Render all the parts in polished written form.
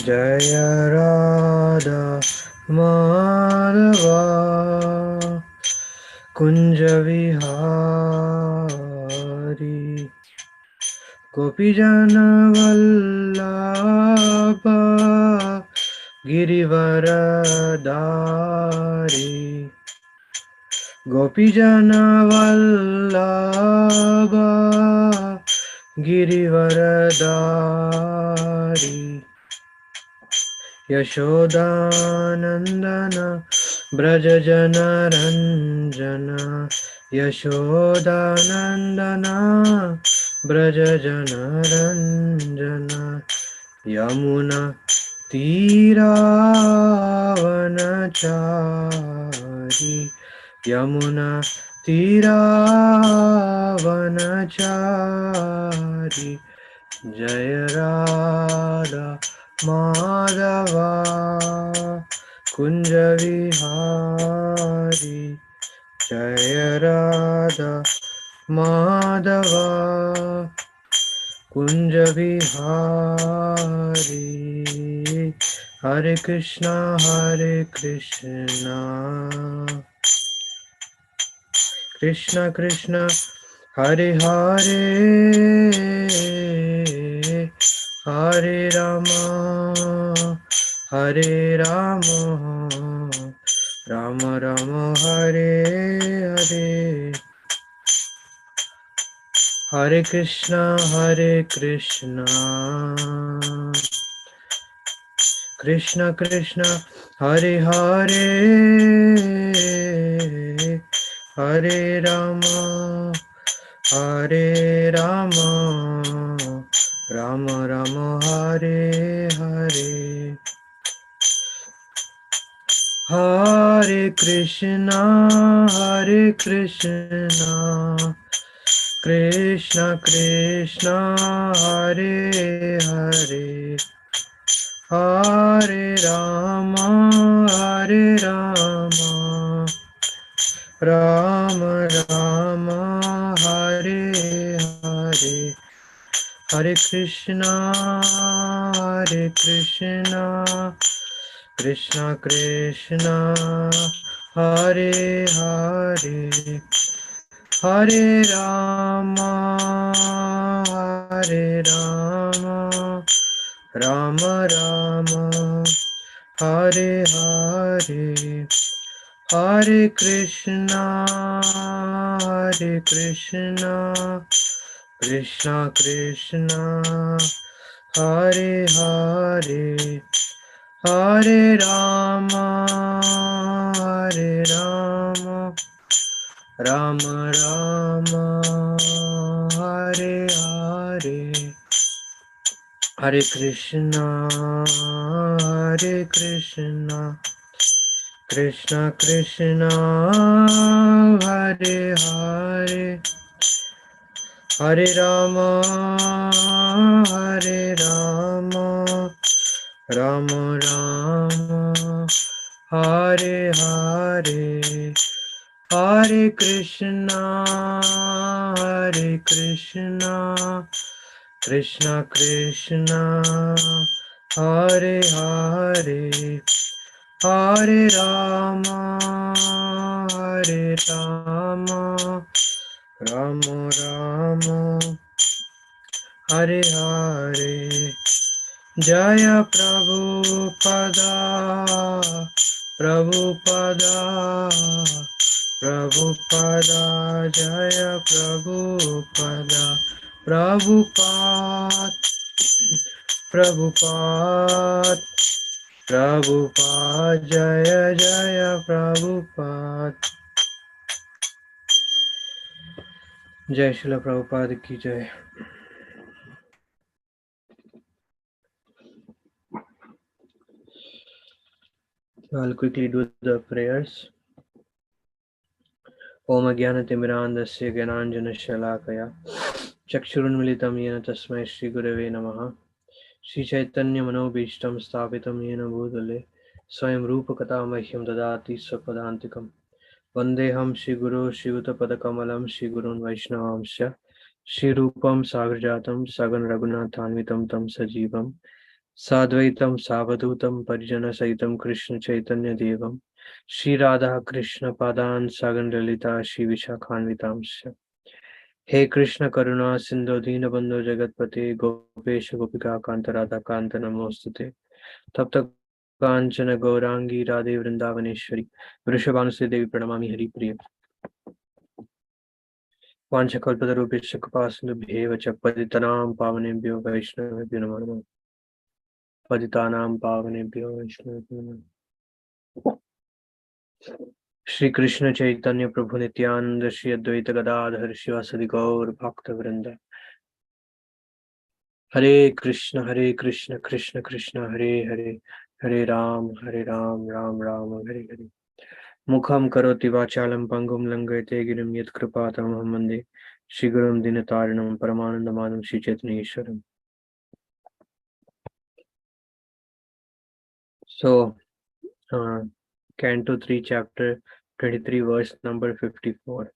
जय राधा माधवा कुंज विहारी गोपीजन वल्लभ गिरिवरधारी गोपीजन वल्लभ गिरिवरधारी यशोदानंदन ब्रज जन रंजन यशोदानंदन ब्रज जन रंजन यमुना तीरावनचारी यमुना तीरावनचारी जय राधा माधवा कुंज विहारी जय राधा माधवा कुंज विहारी हरे कृष्णा कृष्ण कृष्ण हरे हरे हरे राम राम राम हरे हरे हरे कृष्णा कृष्ण कृष्ण हरे हरे हरे राम राम राम हरे हरे हरे कृष्णा कृष्ण कृष्ण हरे हरे हरे राम राम राम हरे हरे हरे कृष्णा कृष्ण कृष्ण हरे हरे हरे राम राम राम हरे हरे हरे कृष्णा कृष्ण कृष्ण हरे हरे हरे राम राम राम हरे हरे हरे कृष्णा कृष्ण कृष्ण हरे हरे हरे राम राम राम हरे हरे हरे कृष्णा कृष्ण कृष्ण हरे हरे हरे राम राम राम हरे हरे जय प्रभुपदा जय प्रभुपाद प्रभुपाद जय जय प्रभुपाद। जय श्रील प्रभुपाद की जय। I'll quickly do the prayers. ओम अज्ञानतिमिरान्धस्य ज्ञानाञ्जनशलाकया चक्षुरुन्मिलितं येन तस्मै श्रीगुरवे नमः। श्रीचैतन्यमनोभीष्टं स्थापितं येन भूतले स्वयं रूपकथा मह्यं ददाति स्वपदान्तिकम्। Vandeham Shri Guru Shri Uttapada Kamalam Shri Gurun Vaishnavamsya Shri Rupam Sagarjatam Sagan Raghunathanvitam Tam Sajivam Sadvaitam Savadutam Parijana Saitam Krishna Chaitanya Devam Shri Radha Krishna Padan Sagan Lalita Shri Vishakhanvitamsya He Krishna Karuna Sindhu Dinabandhu Jagatpate Gopesh Gopika Kanta Radha Kanta Namostute Tapta Kanchana Gaurangi Radhe Vrindavaneshwari Vrishabhanusi Devi Pranamami Hari Priya Vanchakalpatarubhisya Kapasindubhyeva Cha Patitanam Pavanebhyo Vaishnavebhyo Namo Namaha Patitanam Pavanebhyo Vaishnavebhyo Namo Shri Krishna Chaitanya Prabhu Nityananda Shri Advaita Gadadhar Shivasadi Gaur Bhakta Vrinda Hare Krishna Krishna Krishna Hare Hare Hare Ram Ram Ram Hare Hare Mukham karoti vachalam pangum langate girim yat kripatam hamande Shri Gurum Dinataranam Paramanandamanam Shri Chaitanya Ishwaram. So, Canto 3, Chapter 23, verse number 54.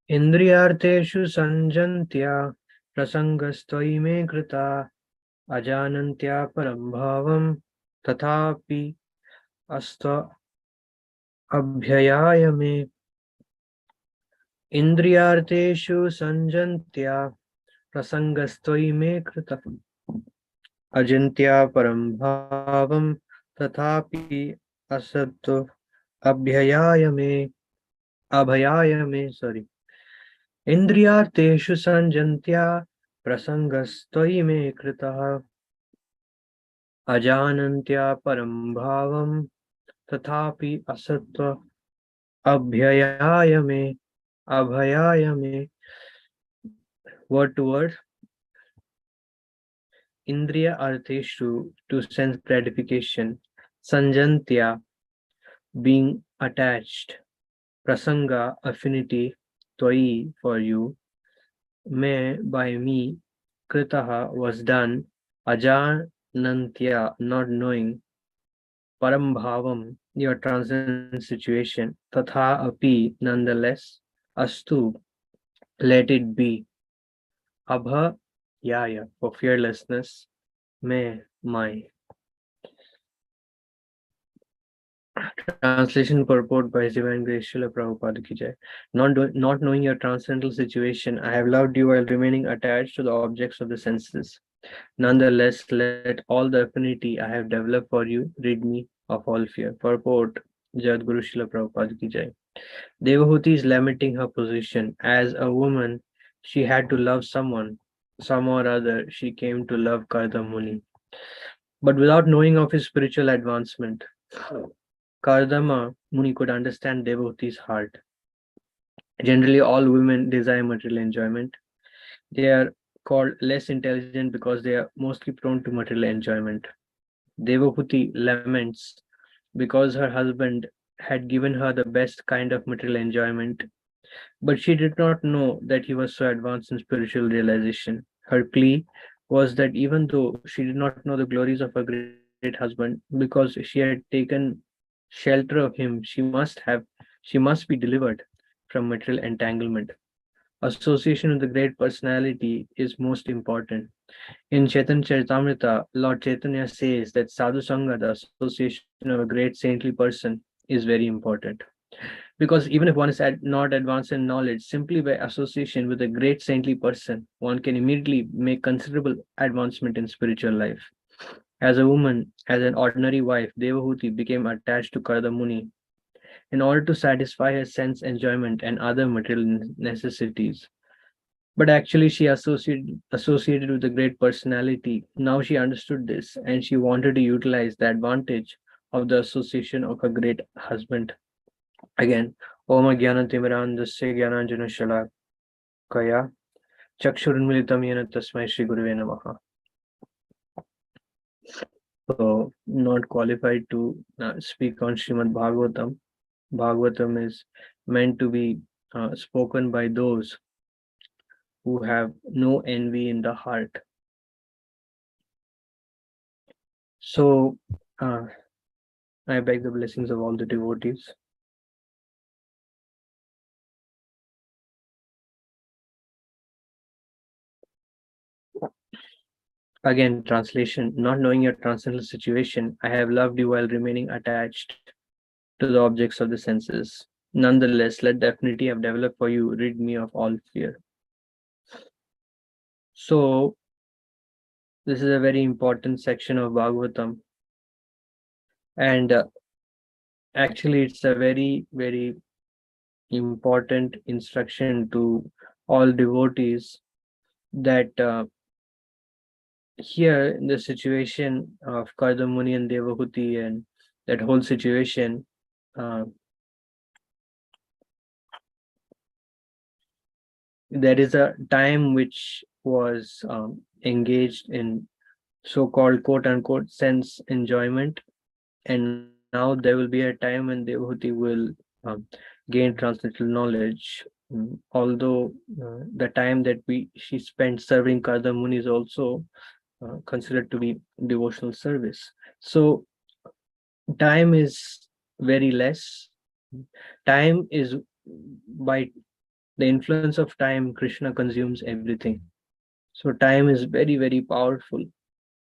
Indriyarteshu sanjantya prasangastvai me krita ajanantya parambhavam tathapi asta abhyayaya me Indriyarteshu sanjantya prasangastvai me krita ajantya parambhavam tathapi asattu abhyayaya me sorry. Indriyarteshu sanjantya prasangastvai me kritah ajanantya parambhavam tathapi asatva abhyayaya me. Word to word. Indriya arteshu, to sense gratification. Sanjantya, being attached. Prasanga, affinity. Tvai, for you. Me, by me. Kritaha, was done. Ajanantya, not knowing. Parambhavam, your transcendent situation. Tatha api, nonetheless. Astu, let it be. Abha, yaya, for fearlessness. Me, my. Translation purport by His Divine Grace Srila Prabhupada ki jai. Not knowing your transcendental situation, I have loved you while remaining attached to the objects of the senses. Nonetheless, let all the affinity I have developed for you rid me of all fear. Purport Jadguru Srila Prabhupada ki jai. Devahuti is lamenting her position. As a woman, she had to love someone. Some or other, she came to love Karda Muni. But without knowing of his spiritual advancement, Kardama Muni could understand Devahuti's heart. Generally, all women desire material enjoyment. They are called less intelligent because they are mostly prone to material enjoyment. Devahuti laments because her husband had given her the best kind of material enjoyment, but she did not know that he was so advanced in spiritual realization. Her plea was that even though she did not know the glories of her great husband, because she had taken shelter of him, she must be delivered from material entanglement. Association with the great personality is most important. In Chaitanya Charitamrita, Lord Chaitanya says that sadhu sangha, the association of a great saintly person, is very important. Because even if one is not advanced in knowledge, simply by association with a great saintly person, one can immediately make considerable advancement in spiritual life. As a woman, as an ordinary wife, Devahuti became attached to Karda Muni in order to satisfy her sense enjoyment and other material necessities. But actually, she associated with a great personality. Now she understood this and she wanted to utilize the advantage of the association of a great husband. Again, Om Jnanatimirandasya Jnananjana Shalakaya Chakshurunmilitam Yena Tasmai Shri Guruve Namaha. So, not qualified to speak on Srimad Bhagavatam. Bhagavatam is meant to be spoken by those who have no envy in the heart. So, uh, I beg the blessings of all the devotees. Again, translation: not knowing your transcendental situation, I have loved you while remaining attached to the objects of the senses. Nonetheless, let the affinity I've developed for you rid me of all fear. So, this is a very important section of Bhagavatam, and actually, it's a very, very important instruction to all devotees that here in the situation of Kardamuni and Devahuti and that whole situation, uh, there is a time which was engaged in so-called quote unquote sense enjoyment, and now there will be a time when Devahuti will um, gain transcendental knowledge. Although the time that we she spent serving Kardamuni is also considered to be devotional service. So time is very less. Time is, by the influence of time, Krishna consumes everything. So time is very, very powerful,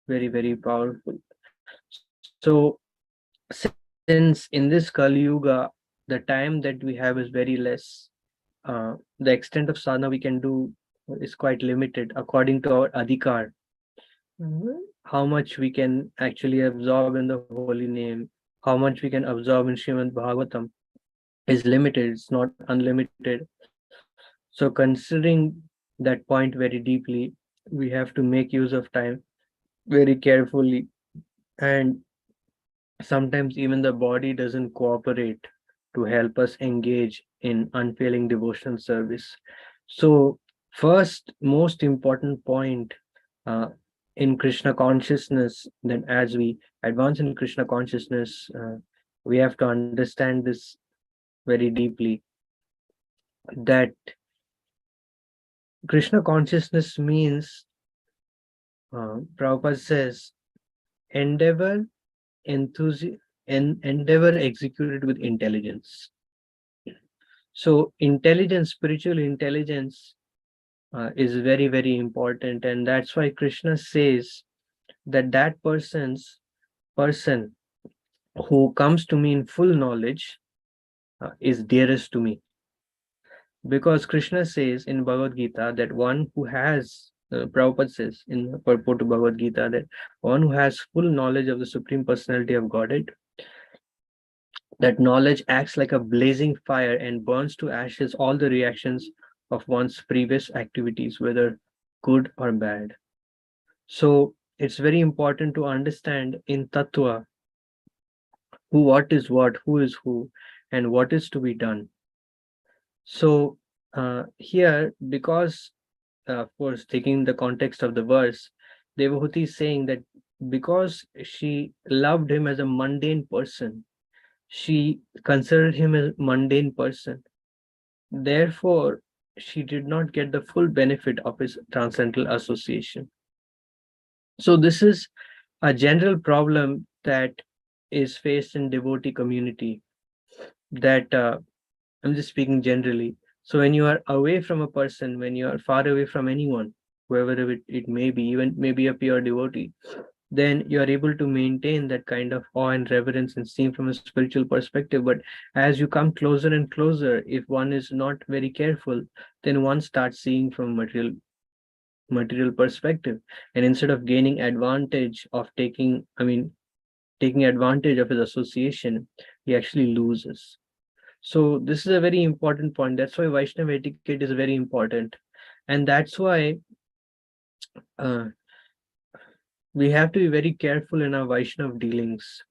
very, very powerful. So since in this Kali Yuga, the time that we have is very less, the extent of sadhana we can do is quite limited according to our adhikar. How much we can actually absorb in the holy name, how much we can absorb in Srimad Bhagavatam is limited, it's not unlimited. So considering that point very deeply, we have to make use of time very carefully, and sometimes even the body doesn't cooperate to help us engage in unfailing devotional service. So first most important point, uh, in Krishna consciousness, then as we advance in Krishna consciousness, we have to understand this very deeply, that Krishna consciousness means, Prabhupada says, endeavor, endeavor executed with intelligence. So intelligence, spiritual intelligence, is very, very important, and that's why Krishna says that person who comes to me in full knowledge is dearest to me. Because Krishna says in Bhagavad Gita that one who has, Prabhupada says in purport to Bhagavad Gita, that one who has full knowledge of the Supreme Personality of Godhead, that knowledge acts like a blazing fire and burns to ashes all the reactions of one's previous activities, whether good or bad. So it's very important to understand in Tattva what is what, who is who, and what is to be done. So here, because of course, taking the context of the verse, Devahuti is saying that because she loved him as a mundane person, she considered him as a mundane person. Therefore, she did not get the full benefit of his transcendental association. So this is a general problem that is faced in devotee community, that I'm just speaking generally. So when you are away from a person, when you are far away from anyone, whoever it may be, even maybe a pure devotee, then you are able to maintain that kind of awe and reverence and esteem from a spiritual perspective. But as you come closer and closer, if one is not very careful, then one starts seeing from material perspective, and instead of gaining advantage of taking advantage of his association, he actually loses. So this is a very important point. That's why Vaishnava etiquette is very important, and that's why uh, we have to be very careful in our Vaishnava dealings.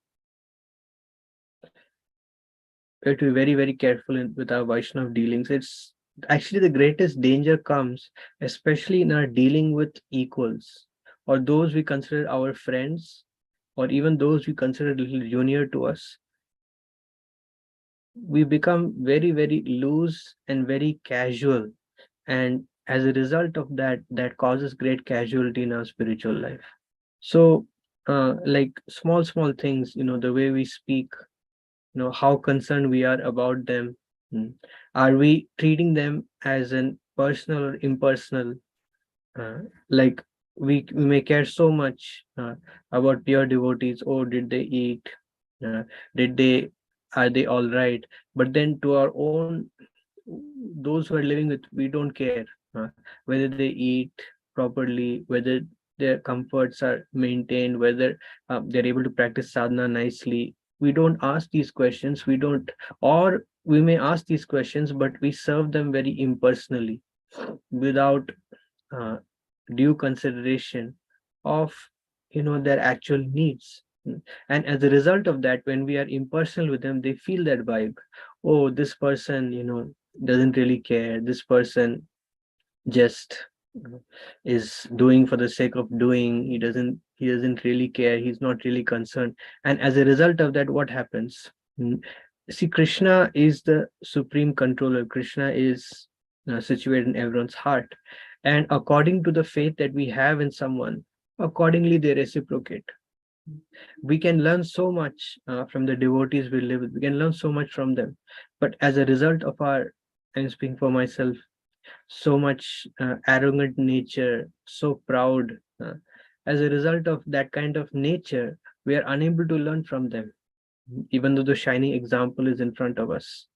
We have to be very, very careful with our Vaishnava dealings. It's actually the greatest danger comes, especially in our dealing with equals, or those we consider our friends, or even those we consider a little junior to us. We become very, very loose and very casual, and as a result of that, that causes great casualty in our spiritual life. So like small things, the way we speak, how concerned we are about them. Mm. Are we treating them as an personal or impersonal? Like we may care so much about pure devotees. Oh, did they eat? Did they Are they all right? But then to our own, those who are living with, we don't care whether they eat properly, whether their comforts are maintained, whether they're able to practice sadhana nicely. We don't ask these questions. We don't, or we may ask these questions, but we serve them very impersonally, without uh, due consideration of their actual needs. And as a result of that, when we are impersonal with them, they feel that vibe. Oh, this person doesn't really care. This person just is doing for the sake of doing. He doesn't really care. He's not really concerned. And as a result of that, what happens? Mm, See, Krishna is the supreme controller. Krishna is situated in everyone's heart, and according to the faith that we have in someone, accordingly they reciprocate. We can learn so much from the devotees we live with. We can learn so much from them, but as a result of our, I'm speaking for myself, so much arrogant nature, so proud. As a result of that kind of nature, we are unable to learn from them, even though the shining example is in front of us.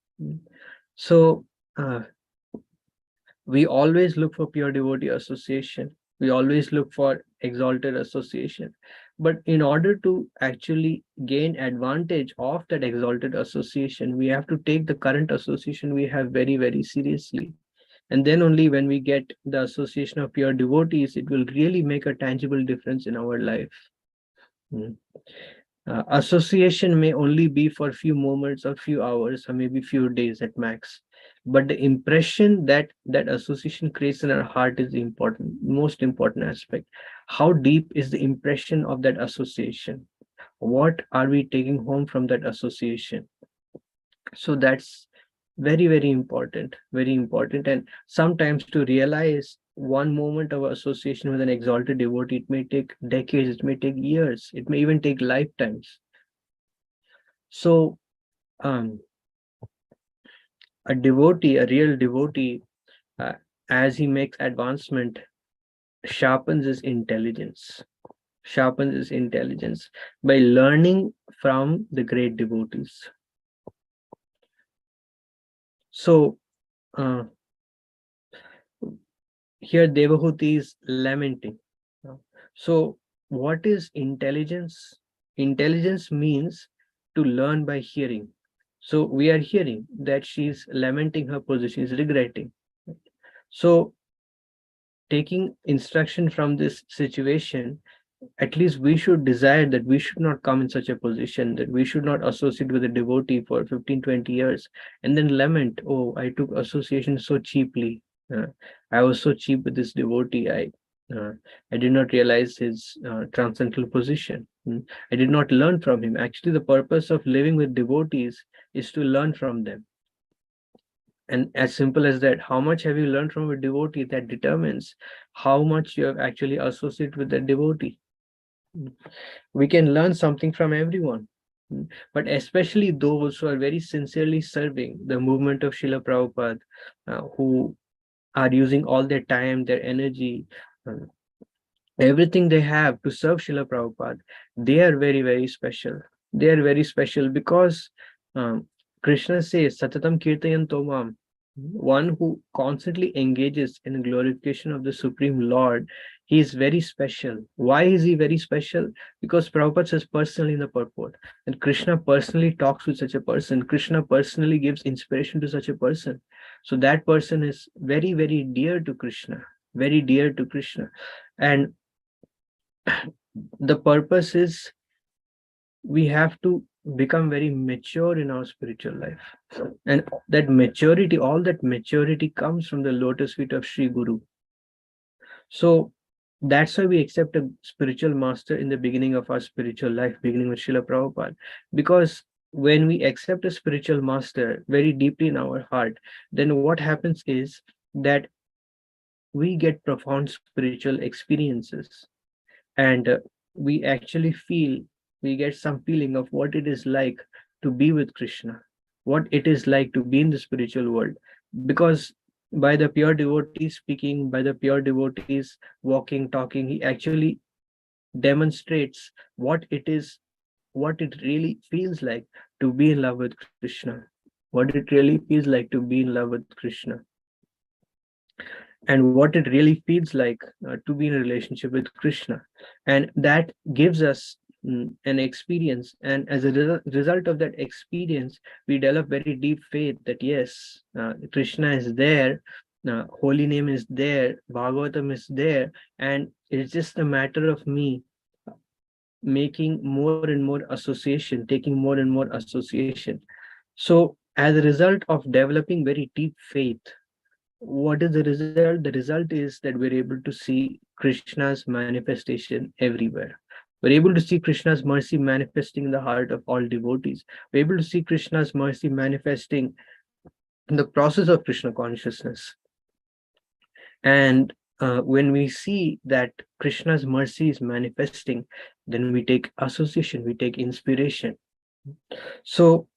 So uh, we always look for pure devotee association. We always look for exalted association. But in order to actually gain advantage of that exalted association, we have to take the current association we have very, very seriously. And then only when we get the association of pure devotees, it will really make a tangible difference in our life. Mm. Association may only be for few moments or few hours or maybe few days at max, but the impression that that association creates in our heart is the important, most important aspect. How deep is the impression of that association? What are we taking home from that association? So that's very, very important. And sometimes to realize one moment of association with an exalted devotee, it may take decades, it may take years, it may even take lifetimes. So um, a devotee, a real devotee, uh, as he makes advancement, sharpens his intelligence, sharpens his intelligence by learning from the great devotees. So uh, here Devahuti is lamenting. So what is intelligence? Intelligence means to learn by hearing. So we are hearing that she's lamenting her position, is regretting. So taking instruction from this situation, at least we should desire that we should not come in such a position, that we should not associate with a devotee for 15-20 years and then lament, oh, I took association so cheaply. I was so cheap with this devotee. uh, I did not realize his transcendental position. I did not learn from him. Actually, the purpose of living with devotees is to learn from them. And as simple as that, how much have you learned from a devotee, that determines how much you have actually associated with that devotee. We can learn something from everyone, but especially those who are very sincerely serving the movement of Srila Prabhupada, who are using all their time, their energy, uh, everything they have to serve Srila Prabhupada. They are very, very special. They are very special because Krishna says, Satatam Kirtayan Tomam, one who constantly engages in glorification of the Supreme Lord. He is very special. Why is he very special? Because Prabhupada says personally in the purport, and Krishna personally talks with such a person. Krishna personally gives inspiration to such a person. So that person is very, very dear to Krishna, very dear to Krishna. And the purpose is we have to become very mature in our spiritual life, and that maturity, all that maturity comes from the lotus feet of Sri Guru. So that's why we accept a spiritual master in the beginning of our spiritual life, beginning with Srila Prabhupada, because when we accept a spiritual master very deeply in our heart, then what happens is that we get profound spiritual experiences. And we actually feel, we get some feeling of what it is like to be with Krishna, what it is like to be in the spiritual world. Because by the pure devotees speaking, by the pure devotees walking, talking, he actually demonstrates what it is, what it really feels like to be in love with Krishna, what it really feels like to be in love with Krishna, and what it really feels like to be in a relationship with Krishna. And that gives us an experience. And as a result of that experience, we develop very deep faith that yes, Krishna is there, holy name is there, Bhagavatam is there, and it's just a matter of me making more and more association, taking more and more association. So, as a result of developing very deep faith, what is the result? The result is that we're able to see Krishna's manifestation everywhere. We're able to see Krishna's mercy manifesting in the heart of all devotees. We're able to see Krishna's mercy manifesting in the process of Krishna consciousness. And when we see that Krishna's mercy is manifesting, then we take association, we take inspiration. So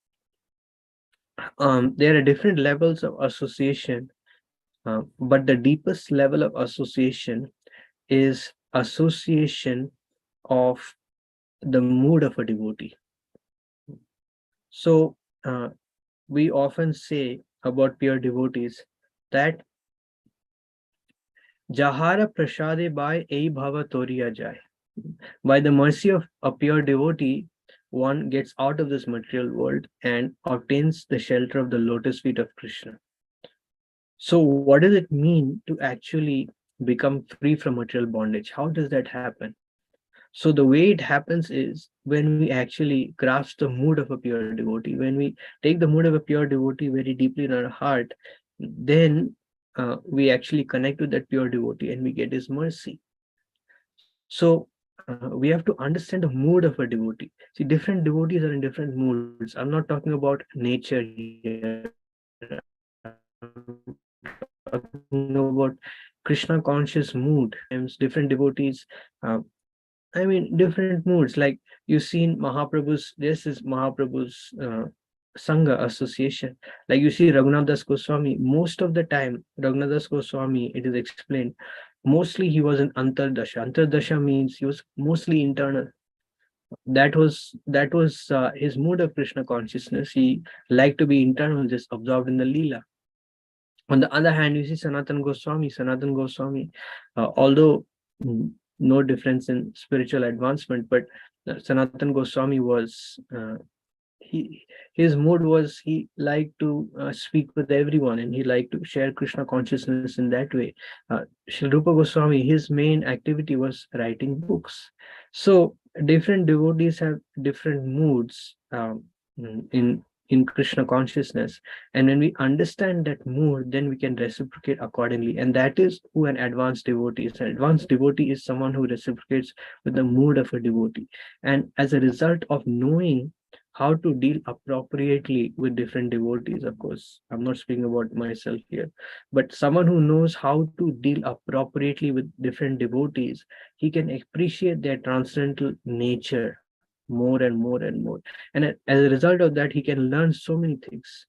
there are different levels of association, but the deepest level of association is association of the mood of a devotee. So we often say about pure devotees that Jahara prasade by ei bhava toriya jai. By the mercy of a pure devotee, one gets out of this material world and obtains the shelter of the lotus feet of Krishna. So what does it mean to actually become free from material bondage? How does that happen? So the way it happens is when we actually grasp the mood of a pure devotee, when we take the mood of a pure devotee very deeply in our heart, then we actually connect with that pure devotee and we get his mercy. So we have to understand the mood of a devotee. See, different devotees are in different moods. I'm not talking about nature here. I'm talking about Krishna conscious mood. Times different devotees, I mean, different moods. Like you've seen Mahaprabhu's, this is Mahaprabhu's Sangha association. Like you see Raghunath Das Goswami, most of the time, Raghunath Das Goswami, it is explained, mostly he was in Antardasha. Antardasha means he was mostly internal. That was his mood of Krishna consciousness. He liked to be internal, just absorbed in the Leela. On the other hand, you see Sanatan Goswami, although no difference in spiritual advancement, but Sanatan Goswami was he his mood was he liked to speak with everyone and he liked to share Krishna consciousness in that way. Srila Rupa Goswami, his main activity was writing books. So different devotees have different moods in Krishna consciousness, and when we understand that mood, then we can reciprocate accordingly, and that is who an advanced devotee is. An advanced devotee is someone who reciprocates with the mood of a devotee, and as a result of knowing how to deal appropriately with different devotees. Of course, I'm not speaking about myself here, but someone who knows how to deal appropriately with different devotees, he can appreciate their transcendental nature more and more and more. And as a result of that, he can learn so many things.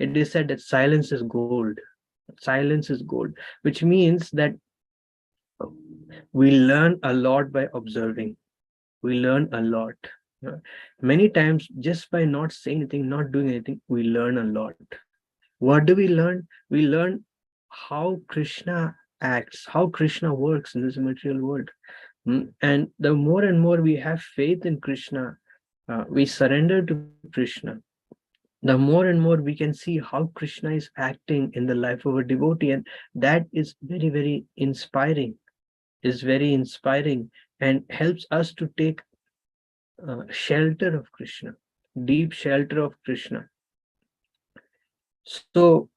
It is said that silence is gold. Silence is gold, which means that we learn a lot by observing. We learn a lot. Many times, just by not saying anything, not doing anything, we learn a lot. What do we learn? We learn how Krishna acts, how Krishna works in this material world. And the more and more we have faith in Krishna, we surrender to Krishna, the more and more we can see how Krishna is acting in the life of a devotee. And that is very, very inspiring, is very inspiring, and helps us to take shelter of Krishna, deep shelter of Krishna. So,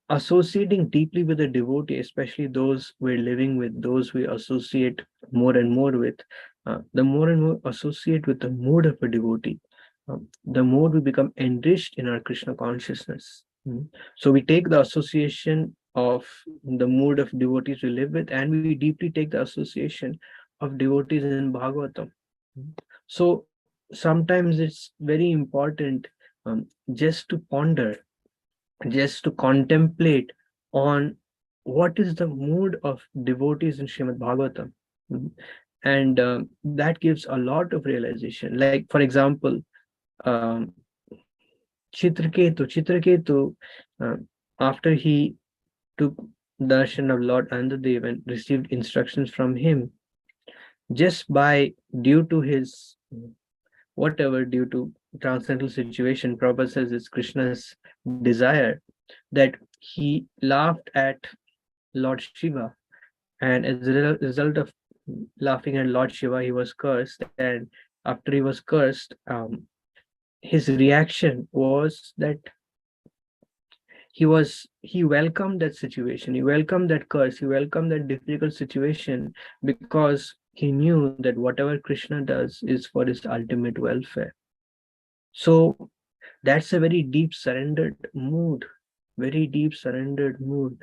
associating deeply with a devotee, especially those we're living with, those we associate more and more with, the more and more associate with the mood of a devotee, the more we become enriched in our Krishna consciousness. So we take the association of the mood of devotees we live with, and we deeply take the association of devotees in Bhagavatam. So sometimes it's very important, just to ponder, just to contemplate on what is the mood of devotees in Srimad Bhagavatam. Mhm. And that gives a lot of realization. Like, for example, um, Chitraketu, after he took darshan of Lord Anandadev and received instructions from him, just by due to his whatever, due to transcendental situation, Prabhupada says it's Krishna's desire that he laughed at Lord Shiva, and as a result of laughing at Lord Shiva, he was cursed. And after he was cursed, his reaction was that he welcomed that situation, he welcomed that curse, he welcomed that difficult situation, because he knew that whatever Krishna does is for his ultimate welfare. So that's a very deep surrendered mood, very deep surrendered mood.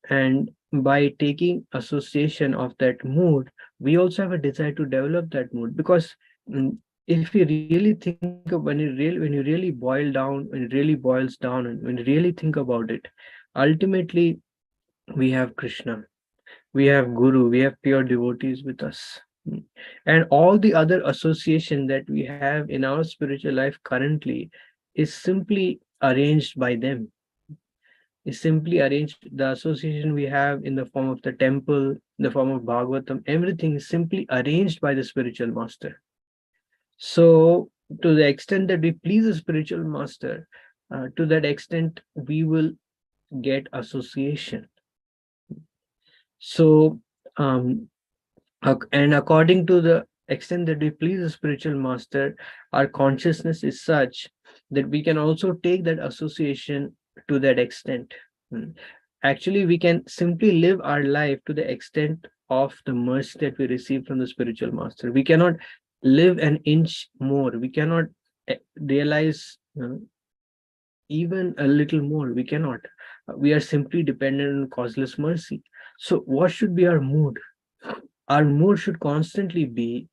And by taking association of that mood, we also have a desire to develop that mood, because if you really think of, when you really boil down, when it really boils down, and when you really think about it, ultimately we have Krishna, we have Guru, we have pure devotees with us. And all the other association that we have in our spiritual life currently is simply arranged by them, is simply arranged. The association we have in the form of the temple, in the form of Bhagavatam, everything is simply arranged by the spiritual master. So, to the extent that we please the spiritual master, to that extent we will get association. So, um, and according to the extent that we please the spiritual master, our consciousness is such that we can also take that association to that extent. Hmm. Actually, we can simply live our life to the extent of the mercy that we receive from the spiritual master. We cannot live an inch more. We cannot realize even a little more. We cannot. We are simply dependent on causeless mercy. So, what should be our mood? Our mood should constantly be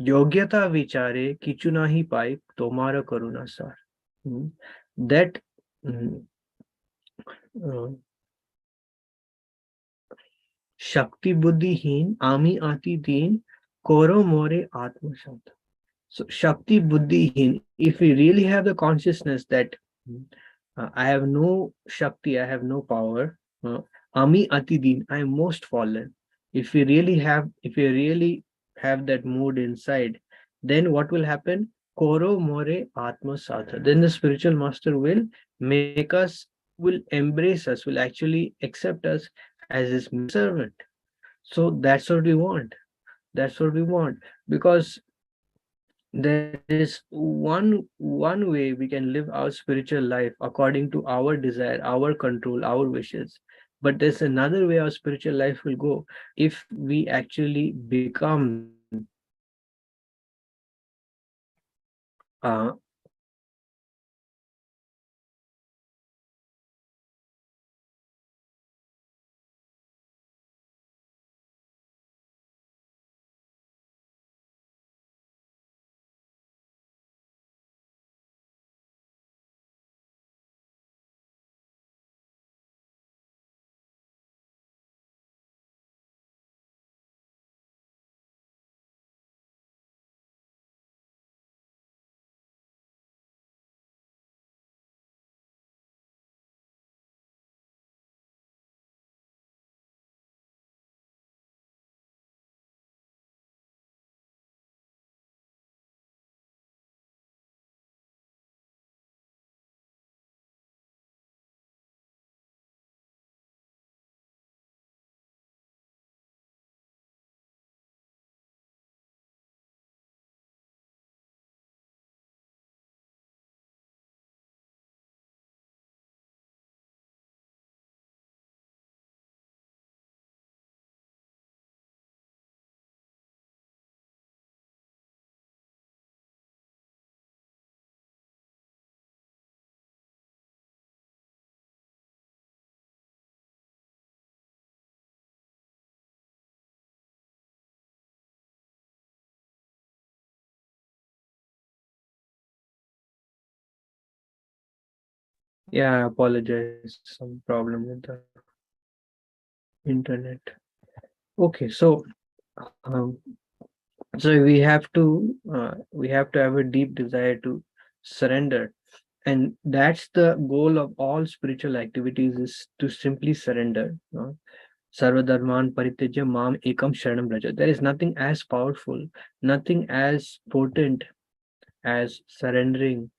Yogyata vichare kichu nahi pai tomara karuna sar. That mm, uh, Shakti buddhihin ami ati deen koro more atma shant. So Shakti buddhihin, if we really have the consciousness that I have no Shakti, I have no power, ami ati deen, I am most fallen. If we really have that mood inside, then what will happen? Koro more atma satha. Then the spiritual master will make us, will embrace us, will actually accept us as his servant. So that's what we want. That's what we want. Because there is one way we can live our spiritual life according to our desire, our control, our wishes. But there's another way our spiritual life will go if we actually become uh, Yeah, I apologize. Some problem with the internet. Okay, um, so we have to have a deep desire to surrender, and that's the goal of all spiritual activities, is to simply surrender. Sarvadharman parityaja mam ekam sharanam braja. There is nothing as powerful, nothing as potent as surrendering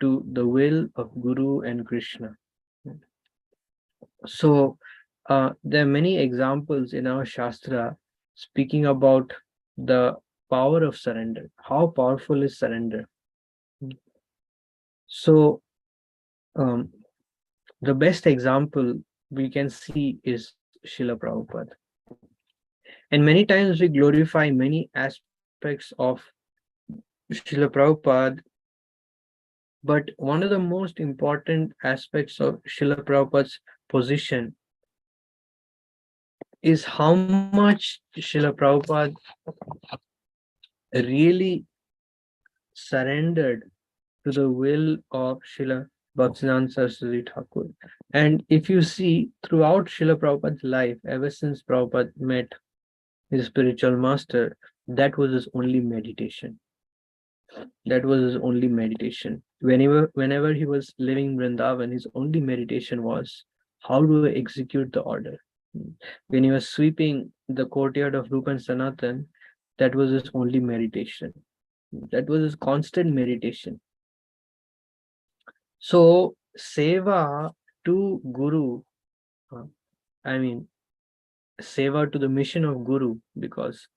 to the will of Guru and Krishna. So there are many examples in our Shastra speaking about the power of surrender. How powerful is surrender? So um, the best example we can see is Srila Prabhupada. And many times we glorify many aspects of Srila Prabhupada, but one of the most important aspects of Srila Prabhupada's position is how much Srila Prabhupada really surrendered to the will of Srila Bhaktivedanta Saraswati Thakur. And if you see throughout Srila Prabhupada's life, ever since Prabhupada met his spiritual master, that was his only meditation. That was his only meditation. Whenever he was living in Vrindavan, his only meditation was how do I execute the order. When he was sweeping the courtyard of Rupan Sanatan, that was his only meditation. That was his constant meditation. So, seva to Guru, uh, I mean, seva to the mission of Guru, because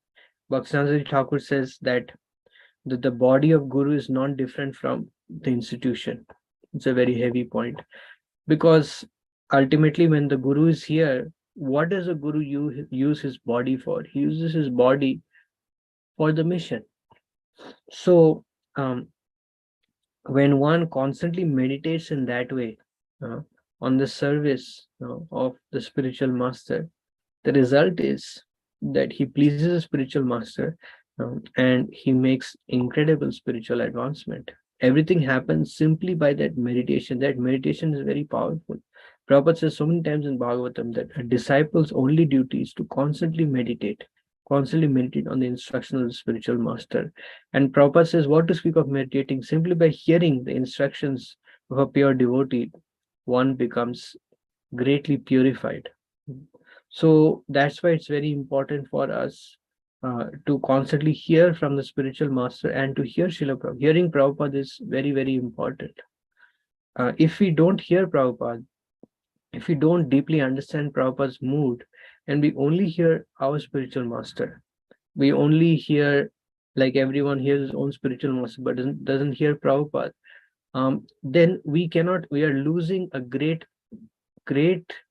Bhaktivinoda Thakur says that the body of Guru is not different from the institution. It's a very heavy point, because ultimately, when the Guru is here, what does the Guru use his body for? He uses his body for the mission. So, um, when one constantly meditates in that way, uh, on the service of the spiritual master, the result is that he pleases the spiritual master, and he makes incredible spiritual advancement. Everything happens simply by that meditation. That meditation is very powerful. Prabhupada says so many times in Bhagavatam that a disciple's only duty is to constantly meditate on the instruction of the spiritual master. And Prabhupada says, what to speak of meditating? Simply by hearing the instructions of a pure devotee, one becomes greatly purified. So that's why it's very important for us to constantly hear from the spiritual master and to hear Srila Prabhupada. Hearing Prabhupada is very, very important. If we don't hear Prabhupada, if we don't deeply understand Prabhupada's mood, and we only hear our spiritual master, we only hear, like everyone hears his own spiritual master, but doesn't hear Prabhupada, then we are losing great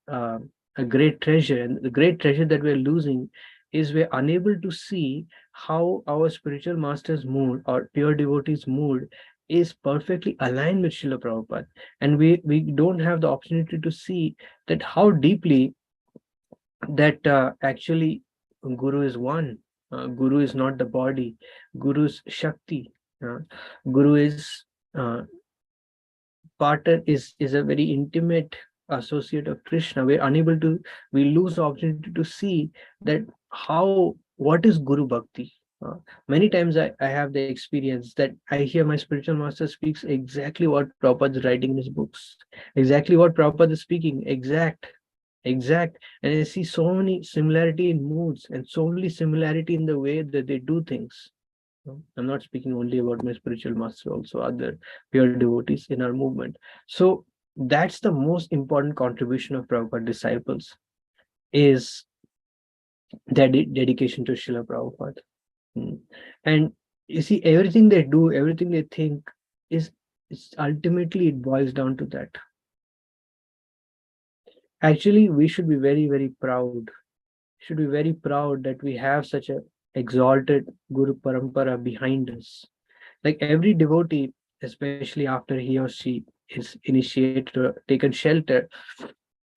uh, a great treasure. And the great treasure that we're losing is we're unable to see how our spiritual master's mood or pure devotee's mood is perfectly aligned with Srila Prabhupada. And we don't have the opportunity to see that how deeply that actually Guru is one. Guru is not the body. Guru's Shakti. Uh, Guru is uh, partner is a very intimate associate of Krishna. We lose the opportunity to see that what is Guru Bhakti. Many times I have the experience that I hear my spiritual master speaks exactly what Prabhupada is writing in his books, exactly what Prabhupada is speaking, exact. And I see so many similarity in moods and so many similarity in the way that they do things. I'm not speaking only about my spiritual master, also other pure devotees in our movement. So that's the most important contribution of Prabhupada disciples, is dedication to Srila Prabhupada. Mm. And you see, everything they do, everything they think is ultimately it boils down to that. Actually, we should be very, very proud. Should be very proud that we have such a exalted Guru Parampara behind us. Like every devotee, especially after he or she is initiated or taken shelter,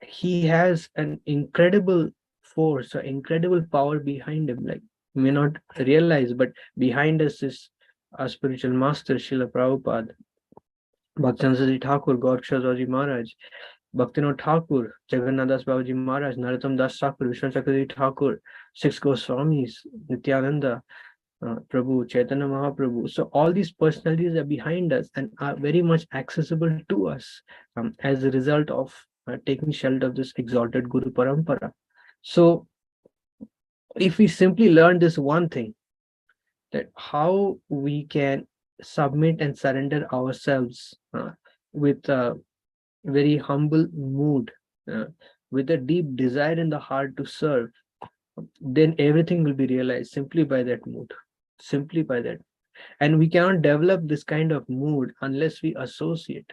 he has an incredible force or incredible power behind him. Like, you may not realize, but behind us is our spiritual master Srila Prabhupada. Bhaktivinoda Thakur, Gaurkshadaji Maharaj, Bhaktivinoda Thakur, Jagannath Das Babaji Maharaj, Narottam Das Thakur, Vishnu Chakravarti Thakur, six Goswamis, Nityananda, Prabhu, Chaitanya Mahaprabhu. So all these personalities are behind us and are very much accessible to us as a result of taking shelter of this exalted Guru Parampara. So if we simply learn this one thing, that how we can submit and surrender ourselves with a very humble mood, uh, with a deep desire in the heart to serve, then everything will be realized simply by that mood, simply by that. And we cannot develop this kind of mood unless we associate.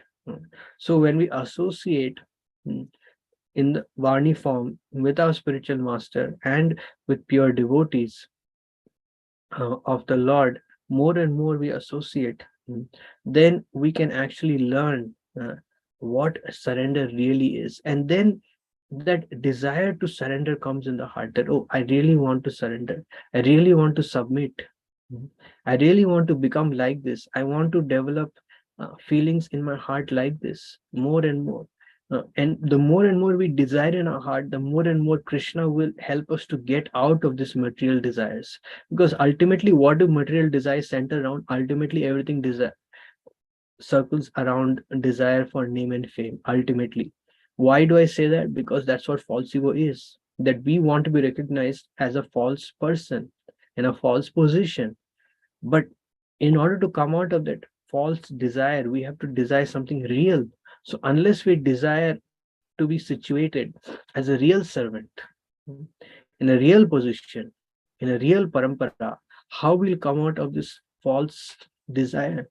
So when we associate in the Varni form with our spiritual master and with pure devotees of the Lord, more and more we associate, then we can actually learn what surrender really is. And then that desire to surrender comes in the heart, that, oh, I really want to surrender. I really want to submit. I really want to become like this. I want to develop feelings in my heart like this more and more. And the more and more we desire in our heart, the more and more Krishna will help us to get out of this material desires. Because ultimately, what do material desires center around? Ultimately, everything circles around desire for name and fame. Ultimately, why do I say that? Because that's what false ego is. That we want to be recognized as a false person in a false position. But in order to come out of that false desire, we have to desire something real. So unless we desire to be situated as a real servant, in a real position, in a real parampara, how we'll come out of this false desire?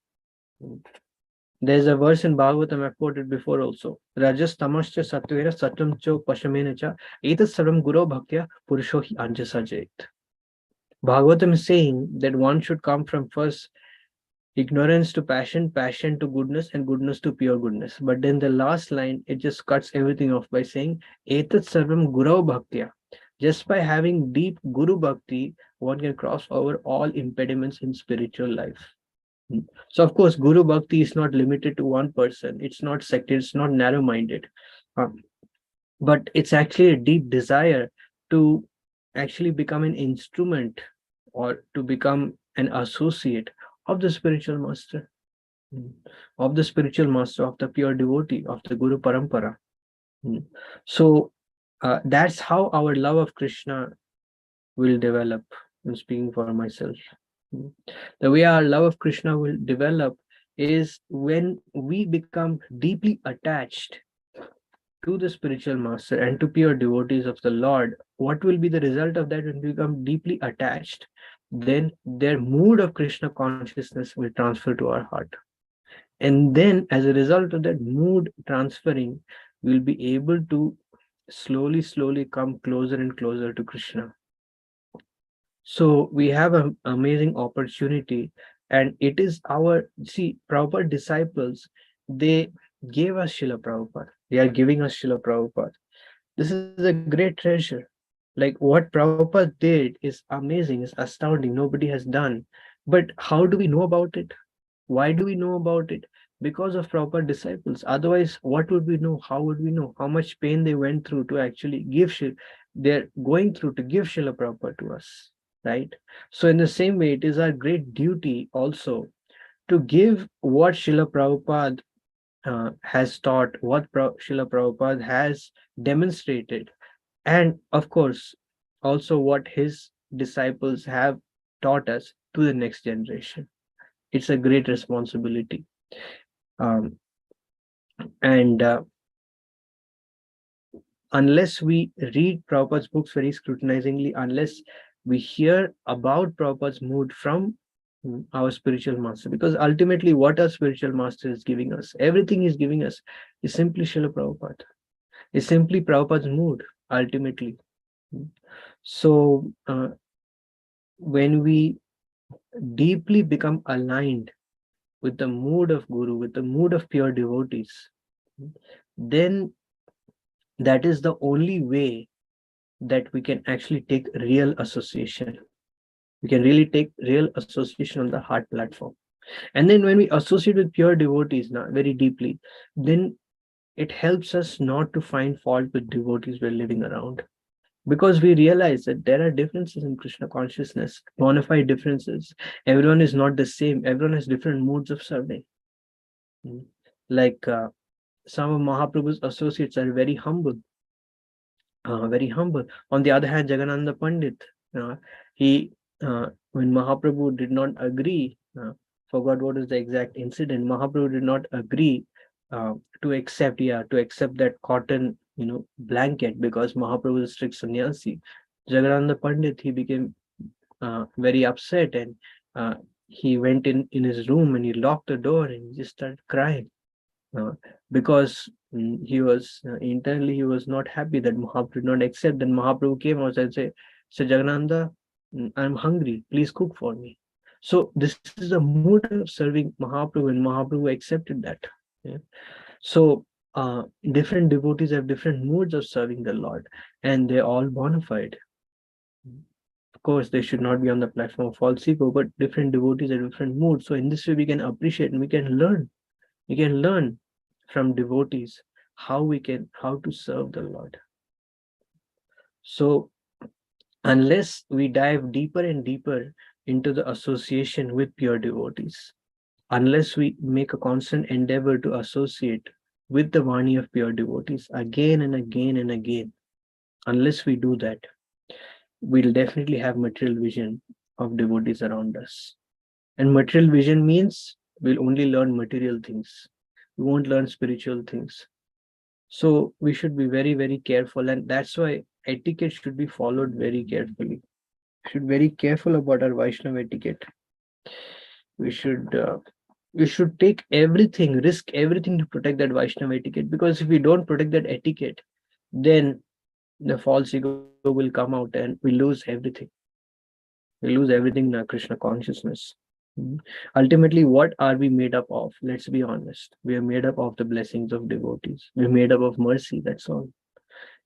There's a verse in Bhagavatam I've quoted before also. Rajas tamascha satvera satam cho pashamena cha etat sarvam guru bhaktya purusho hi anjasa jayet. Bhagavatam is saying that one should come from first ignorance to passion, passion to goodness, and goodness to pure goodness. But then the last line, it just cuts everything off by saying, Etat sarvam guru bhaktya. Just by having deep guru bhakti, one can cross over all impediments in spiritual life. So, of course, guru bhakti is not limited to one person. It's not sected, it's not narrow-minded. But it's actually a deep desire to actually become an instrument or to become an associate of the spiritual master, of the spiritual master, of the pure devotee, of the Guru Parampara. So that's how our love of Krishna will develop. I'm speaking for myself. The way our love of Krishna will develop is when we become deeply attached to the spiritual master and to pure devotees of the Lord. What will be the result of that? When we become deeply attached, then their mood of Krishna consciousness will transfer to our heart. And then, as a result of that mood transferring, we'll be able to slowly come closer and closer to Krishna. So we have an amazing opportunity, and it is our, see, Prabhupada disciples, they gave us Srila Prabhupada. They are giving us Srila Prabhupada. This is a great treasure. Like what Prabhupada did is amazing, is astounding. Nobody has done. But how do we know about it? Why do we know about it? Because of Prabhupada disciples. Otherwise, what would we know? How would we know how much pain they went through to actually give they're going through to give Srila Prabhupada to us, right? So in the same way, it is our great duty also to give what Srila Prabhupada has taught, what Srila Prabhupada has demonstrated, and of course, also what his disciples have taught us to the next generation. It's a great responsibility. Um, and unless we read Prabhupada's books very scrutinizingly, unless we hear about Prabhupada's mood from our spiritual master, because ultimately what our spiritual master is giving us, everything he's giving us, is simply Srila Prabhupada, is simply Prabhupada's mood, ultimately. So when we deeply become aligned with the mood of Guru, with the mood of pure devotees, then that is the only way that we can actually take real association. We can really take real association on the heart platform. And then when we associate with pure devotees now very deeply, then it helps us not to find fault with devotees we're living around, because we realize that there are differences in Krishna consciousness, bona fide differences. Everyone is not the same. Everyone has different modes of serving. Mm. Like some of Mahaprabhu's associates are very humble. On the other hand, Jagannatha Pandit, he when Mahaprabhu did not agree, forgot what is the exact incident. Mahaprabhu did not agree uh, to accept that cotton, blanket, because Mahaprabhu is a strict sannyasi. Jagannatha Pandit, he became very upset, and uh, he went in his room and he locked the door and he just started crying, uh, because he was internally he was not happy that Mahaprabhu did not accept. Then Mahaprabhu came out and said, Jagannatha, I'm hungry, please cook for me. So this is the mood of serving Mahaprabhu, and Mahaprabhu accepted that. Yeah. So different devotees have different moods of serving the Lord, and they're all bona fide. Of course, they should not be on the platform of false ego, but different devotees have different moods. So in this way, we can appreciate and we can learn from devotees how to serve the Lord. So unless we dive deeper and deeper into the association with pure devotees, unless we make a constant endeavor to associate with the Vani of pure devotees again and again and again, unless we do that, we'll definitely have material vision of devotees around us. And material vision means we'll only learn material things. We won't learn spiritual things. So we should be very, very careful. And that's why etiquette should be followed very carefully. We should be very careful about our Vaishnava etiquette. We should take everything, risk everything to protect that Vaishnava etiquette. Because if we don't protect that etiquette, then the false ego will come out and we lose everything. We lose everything in our Krishna consciousness. Mhm. Ultimately, what are we made up of? Let's be honest. We are made up of the blessings of devotees. We're made up of mercy. That's all.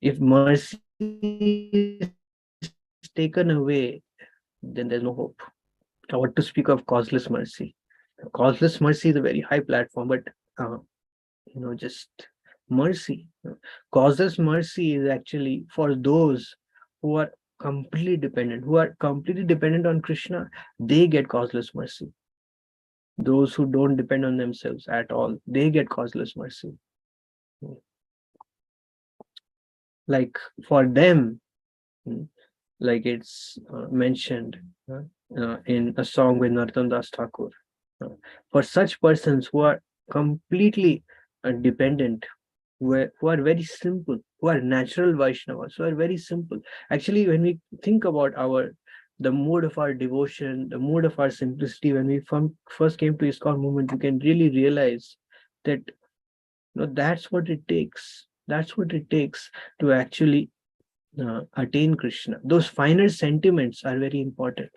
If mercy is taken away, then there's no hope. What to speak of causeless mercy? Causeless mercy is a very high platform, but just mercy. Causeless mercy is actually for those who are completely dependent on Krishna. They get causeless mercy. Those who don't depend on themselves at all, they get causeless mercy. Like for them, like it's mentioned in a song with Narottam Das Thakur. For such persons who are completely dependent, who are very simple, who are natural Vaishnavas, who are very simple. Actually, when we think about the mood of our devotion, the mood of our simplicity, when we first came to ISKCON movement, you can really realize that that's what it takes. That's what it takes to actually attain Krishna. Those finer sentiments are very important.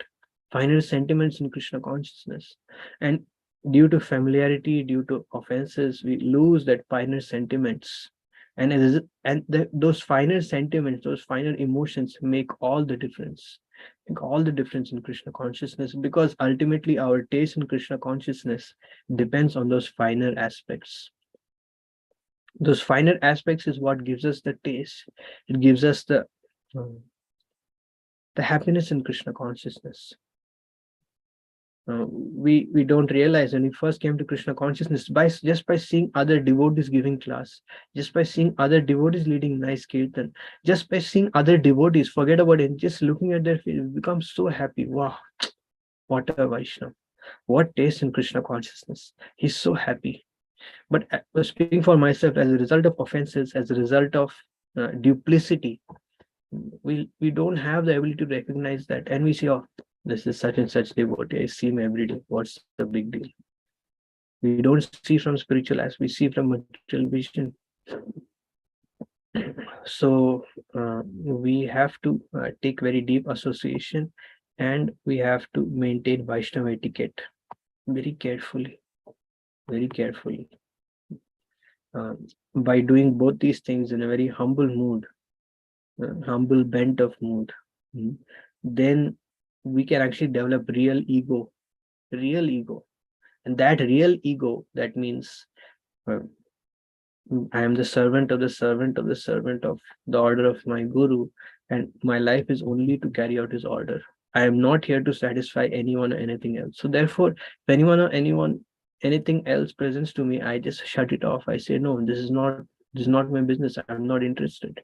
Finer sentiments in Krishna consciousness. And due to familiarity, due to offenses, we lose that finer sentiments. Those finer sentiments, those finer emotions make all the difference. Make all the difference in Krishna consciousness, because ultimately our taste in Krishna consciousness depends on those finer aspects. Those finer aspects is what gives us the taste. It gives us the happiness in Krishna consciousness. We don't realize when we first came to Krishna consciousness, just by seeing other devotees giving class, just by seeing other devotees leading nice kirtan, just by seeing other devotees, forget about it, just looking at their face, we become so happy. Wow, what a Vaishnava! What taste in Krishna consciousness! He's so happy. But speaking for myself, as a result of offenses, as a result of duplicity, we don't have the ability to recognize that, and we say, oh, this is such and such devotee, I see him every day, what's the big deal? We don't see from spiritual as we see from material vision. So we have to take very deep association, and we have to maintain Vaishnava etiquette very carefully, very carefully. By doing both these things in a very humble mood, humble bent of mood, then we can actually develop real ego, And that real ego, that means uh, I am the servant of the servant of the servant of the order of my guru, and my life is only to carry out his order. I am not here to satisfy anyone or anything else. So therefore, if anyone anything else presents to me, I just shut it off. I say, no, this is not my business. I'm not interested,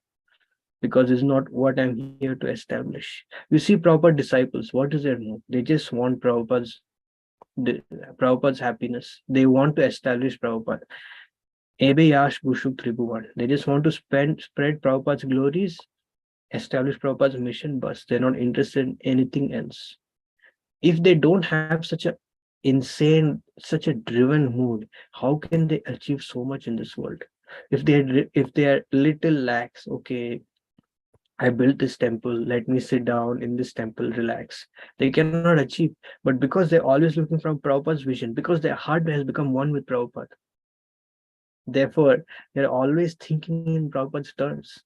because it's not what I'm here to establish. You see, proper disciples, what is their move? They just want Prabhupada's happiness. They want to establish Prabhupada. Ebe Yash Bushuk Tribhuvan. They just want to spread Prabhupada's glories, establish Prabhupada's mission, but they're not interested in anything else. If they don't have such a insane, such a driven mood, how can they achieve so much in this world? If they are little lax, okay, I built this temple, let me sit down in this temple, relax. They cannot achieve. But because they're always looking from Prabhupada's vision, because their heart has become one with Prabhupada, therefore, they're always thinking in Prabhupada's terms.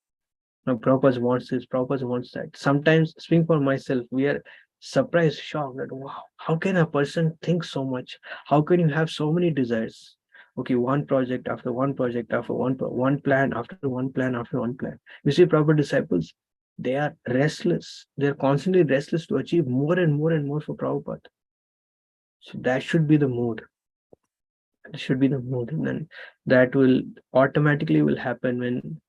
Now, Prabhupada wants this, Prabhupada wants that. Sometimes, speaking for myself, we are surprised, shocked that, wow, how can a person think so much? How can you have so many desires? Okay, one project after one project after one plan after one plan after one plan. You see, proper disciples, they are restless. They're constantly restless to achieve more and more and more for Prabhupada. So that should be the mood. That should be the mood. And then that will automatically will happen when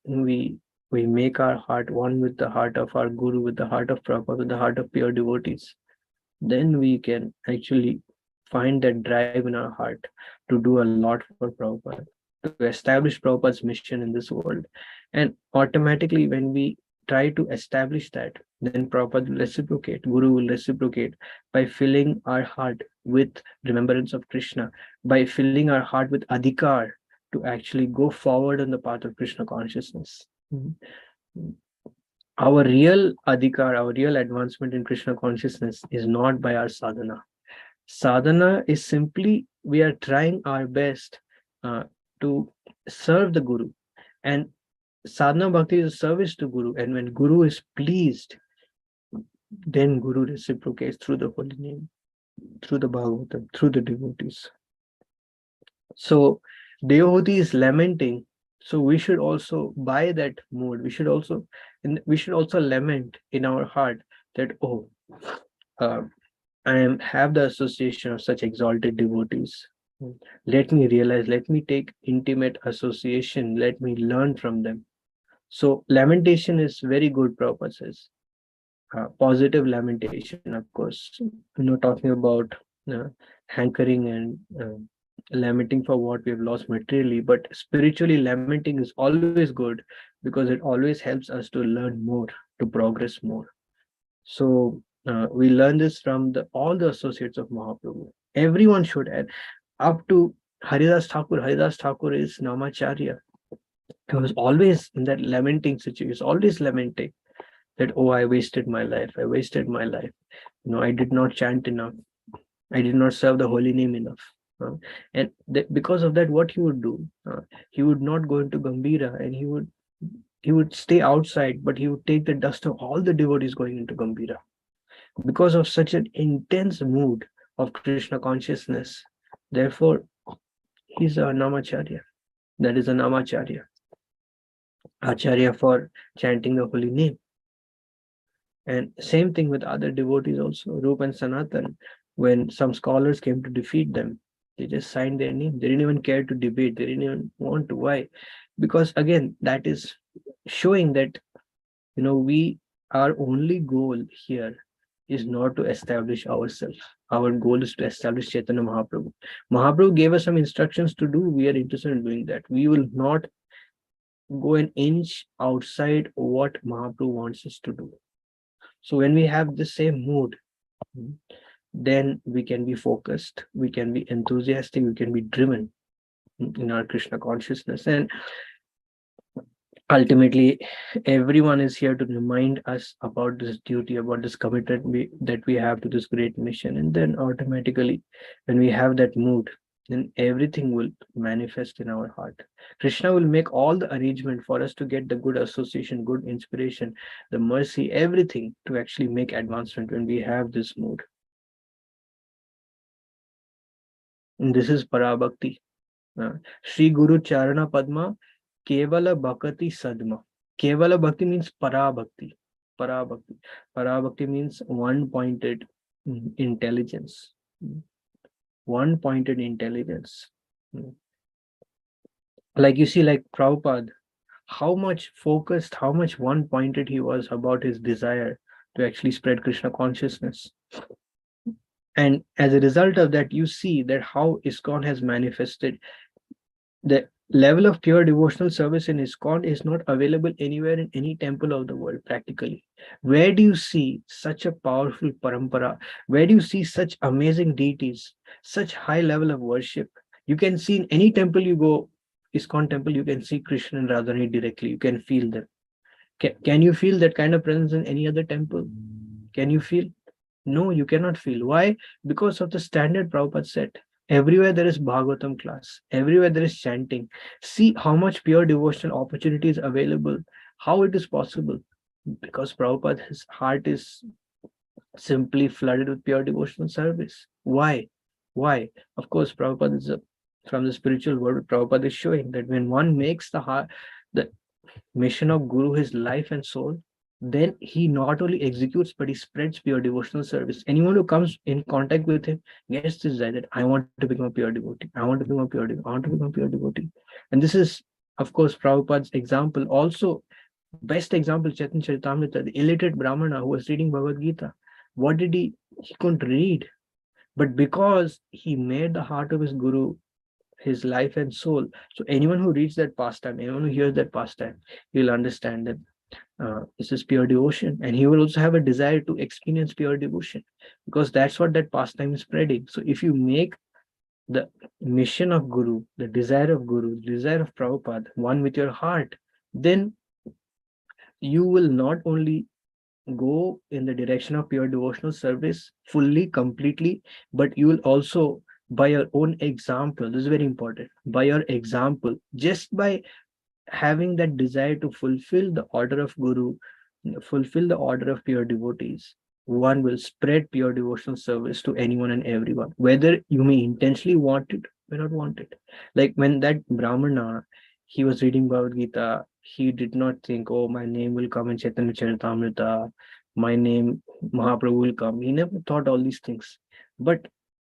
we make our heart one with the heart of our guru, with the heart of Prabhupada, with the heart of pure devotees. Then we can actually find that drive in our heart to do a lot for Prabhupada, to establish Prabhupada's mission in this world. And automatically, when we try to establish that, then Prabhupada will reciprocate, Guru will reciprocate by filling our heart with remembrance of Krishna, by filling our heart with adhikar to actually go forward on the path of Krishna consciousness. Our real adhikar, our real advancement in Krishna consciousness is not by our sadhana. Sadhana is simply we are trying our best to serve the Guru. And sadhana bhakti is a service to Guru. And when Guru is pleased, then Guru reciprocates through the holy name, through the Bhagavatam, through the devotees. So devotee is lamenting. So we should also, by that mood, we should also lament in our heart that, oh, uh, I have the association of such exalted devotees. Let me realize, let me take intimate association, let me learn from them. So lamentation is very good, Prabhupada says. Positive lamentation, of course. Talking about hankering and lamenting for what we have lost materially, but spiritually lamenting is always good because it always helps us to learn more, to progress more. So we learn this from all the associates of Mahaprabhu. Everyone should, and up to Haridas Thakur. Haridas Thakur is Namacharya. He was always in that lamenting situation, always lamenting that, oh, I wasted my life. I wasted my life. I did not chant enough. I did not serve the holy name enough. And because of that, what he would do, he would not go into Gambhira, and he would stay outside, but he would take the dust of all the devotees going into Gambhira. Because of such an intense mood of Krishna consciousness, therefore, he's a Namacharya. That is a Namacharya. Acharya for chanting the holy name. And same thing with other devotees also, Rupa and Sanatan. When some scholars came to defeat them, they just signed their name. They didn't even care to debate. They didn't even want to. Why? Because again, that is showing that, our only goal here is not to establish ourselves. Our goal is to establish Chaitanya Mahaprabhu. Mahaprabhu gave us some instructions to do. We are interested in doing that. We will not go an inch outside what Mahaprabhu wants us to do. So when we have the same mood, then we can be focused, we can be enthusiastic, we can be driven in our Krishna consciousness. And ultimately, everyone is here to remind us about this duty, about this commitment that we have to this great mission. And then automatically, when we have that mood, then everything will manifest in our heart. Krishna will make all the arrangement for us to get the good association, good inspiration, the mercy, everything to actually make advancement when we have this mood. And this is Parabhakti. Sri Guru Charana Padma Kevala Bhakti Sadma. Kevala Bhakti means Parabhakti. Parabhakti. Parabhakti means one-pointed intelligence. One-pointed intelligence. Like you see, like Prabhupada, how much focused, how much one-pointed he was about his desire to actually spread Krishna consciousness. And as a result of that, you see that how ISKCON has manifested. The level of pure devotional service in ISKCON is not available anywhere in any temple of the world, practically. Where do you see such a powerful parampara? Where do you see such amazing deities, such high level of worship? You can see in any temple you go, ISKCON temple, you can see Krishna and Radharani directly. You can feel them. Can you feel that kind of presence in any other temple? Can you feel? No, you cannot feel. Why? Because of the standard Prabhupada set. Everywhere there is Bhagavatam class. Everywhere there is chanting. See how much pure devotional opportunity is available. How it is possible? Because Prabhupada, his heart is simply flooded with pure devotional service. Why? Why? Of course, Prabhupada is from the spiritual world. Prabhupada is showing that when one makes the mission of Guru his life and soul, then he not only executes, but he spreads pure devotional service. Anyone who comes in contact with him gets this desire that I want to become a pure devotee. I want to become a pure devotee. I want to become a pure devotee. And this is, of course, Prabhupada's example. Also, best example, Chaitanya Charitamrita, the illiterate Brahmana who was reading Bhagavad Gita. What did he couldn't read. But because he made the heart of his Guru his life and soul. So anyone who reads that pastime, anyone who hears that pastime, he'll understand that this is pure devotion, and he will also have a desire to experience pure devotion, because that's what that pastime is spreading. So if you make the mission of Guru, the desire of Guru, the desire of Prabhupada, one with your heart, then you will not only go in the direction of pure devotional service fully, completely, but you will also, by your own example, this is very important, by your example, just by having that desire to fulfill the order of Guru, fulfill the order of pure devotees, one will spread pure devotional service to anyone and everyone, whether you may intentionally want it or not want it. Like when that Brahmana, he was reading Bhagavad Gita, he did not think, oh, my name will come in Chaitanya Charitamrita, my name, Mahaprabhu will come. He never thought all these things. But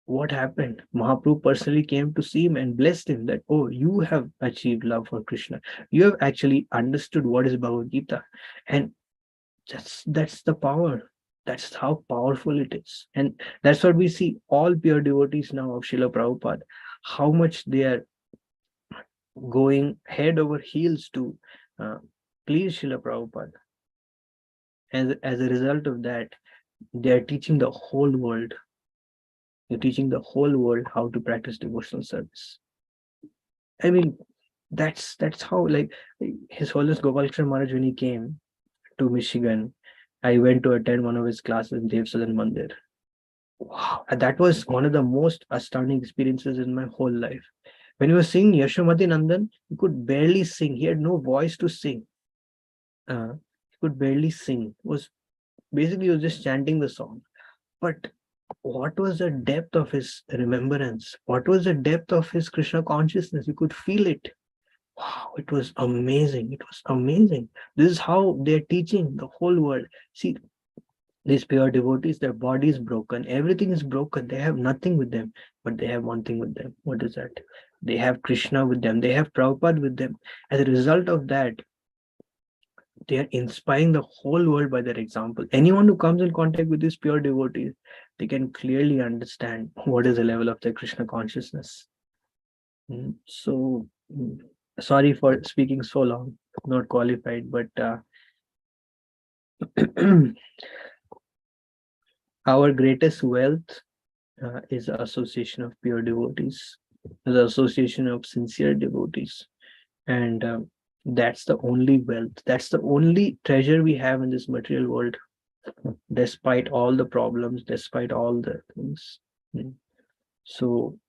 what happened? Mahaprabhu personally came to see him and blessed him that, oh, you have achieved love for Krishna. You have actually understood what is Bhagavad Gita. And that's the power. That's how powerful it is. And that's what we see all pure devotees now of Srila Prabhupada, how much they are going head over heels to uh, please Srila Prabhupada. And as a result of that, they are teaching the whole world. They're teaching the whole world how to practice devotional service. I mean, that's how, like, His Holiness Gopalakrishna Maharaj, when he came to Michigan, I went to attend one of his classes in Dev Sadan Mandir. Wow, that was one of the most astounding experiences in my whole life. When he was singing Yashomati Nandan, he could barely sing. He had no voice to sing. He could barely sing. It was basically, he was just chanting the song. But what was the depth of his remembrance? What was the depth of his Krishna consciousness? You could feel it. Wow, it was amazing. It was amazing. This is how they're teaching the whole world. See, these pure devotees, their body is broken. Everything is broken. They have nothing with them, but they have one thing with them. What is that? They have Krishna with them. They have Prabhupada with them. As a result of that, they are inspiring the whole world by their example. Anyone who comes in contact with these pure devotees, they can clearly understand what is the level of their Krishna consciousness. So, sorry for speaking so long, not qualified, but our greatest wealth is the association of pure devotees, the association of sincere devotees. And that's the only wealth, that's the only treasure we have in this material world, despite all the problems, despite all the things. So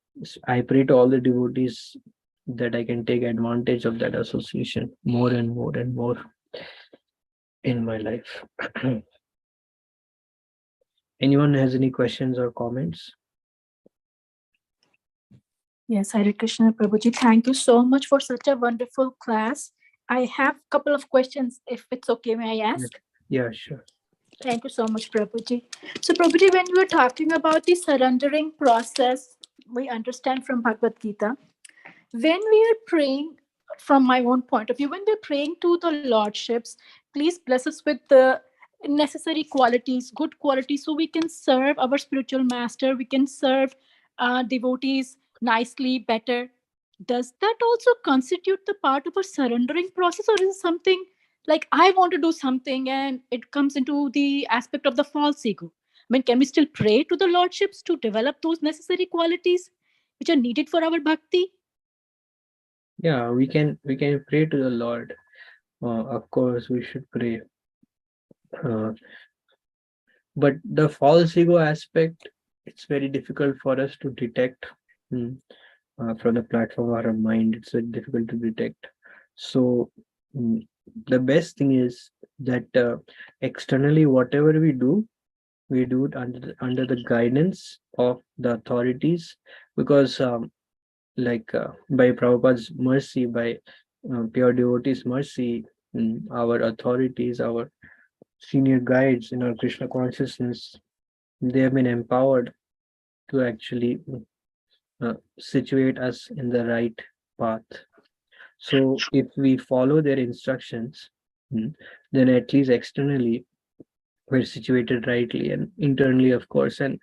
I pray to all the devotees that I can take advantage of that association more and more and more in my life. Anyone has any questions or comments? Yes, Hare Krishna Prabhuji. Thank you so much for such a wonderful class. I have a couple of questions, if it's okay, may I Yeah, ask? yeah, sure. Thank you so much, Prabhuji. So, Prabhuji, when you were talking about the surrendering process, we understand from Bhagavad Gita, when we are praying, from my own point of view, when we're praying to the lordships, please bless us with the necessary qualities, good qualities, so we can serve our spiritual master, we can serve devotees nicely, better. Does that also constitute the part of a surrendering process, or is it something like I want to do something and it comes into the aspect of the false ego? I mean, can we still pray to the lordships to develop those necessary qualities which are needed for our bhakti? Yeah, we can pray to the Lord. Of course, we should pray. Uh, but the false ego aspect, it's very difficult for us to detect. mm, from the platform of our mind. It's very difficult to detect. So mm, the best thing is that externally, whatever we do it under the guidance of the authorities, because by Prabhupada's mercy, by pure devotees' mercy, our authorities, our senior guides in our Krishna consciousness, they have been empowered to actually situate us in the right path. So if we follow their instructions, mm, then at least externally we're situated rightly, and internally, of course, and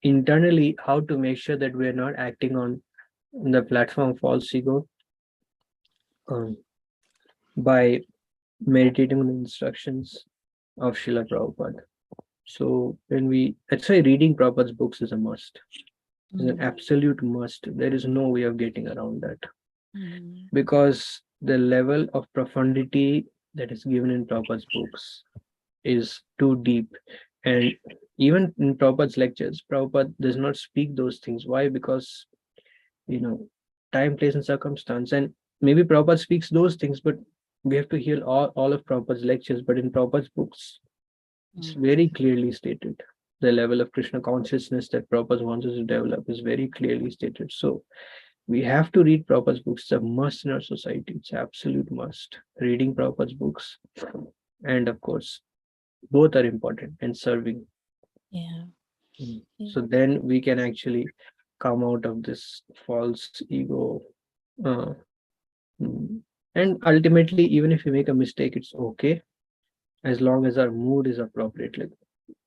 internally, how to make sure that we're not acting on the platform of false ego, um, by meditating on the instructions of Srila Prabhupada. So that's why reading Prabhupada's books is a must. Is an Mm, absolute must. There is no way of getting around that, mm, because the level of profundity that is given in Prabhupada's books is too deep. And even in Prabhupada's lectures, Prabhupada does not speak those things. Why? Because, you know, time, place, and circumstance. And maybe Prabhupada speaks those things, but we have to hear all of Prabhupada's lectures. But in Prabhupada's books, it's mm. very clearly stated. The level of Krishna consciousness that Prabhupada wants us to develop is very clearly stated. So we have to read Prabhupada's books. It's a must in our society. It's absolute must. Reading Prabhupada's books, and of course, both are important, and serving. Yeah. Yeah. So then we can actually come out of this false ego. Uh, mm, and ultimately, even if we make a mistake, it's okay, as long as our mood is appropriate. Like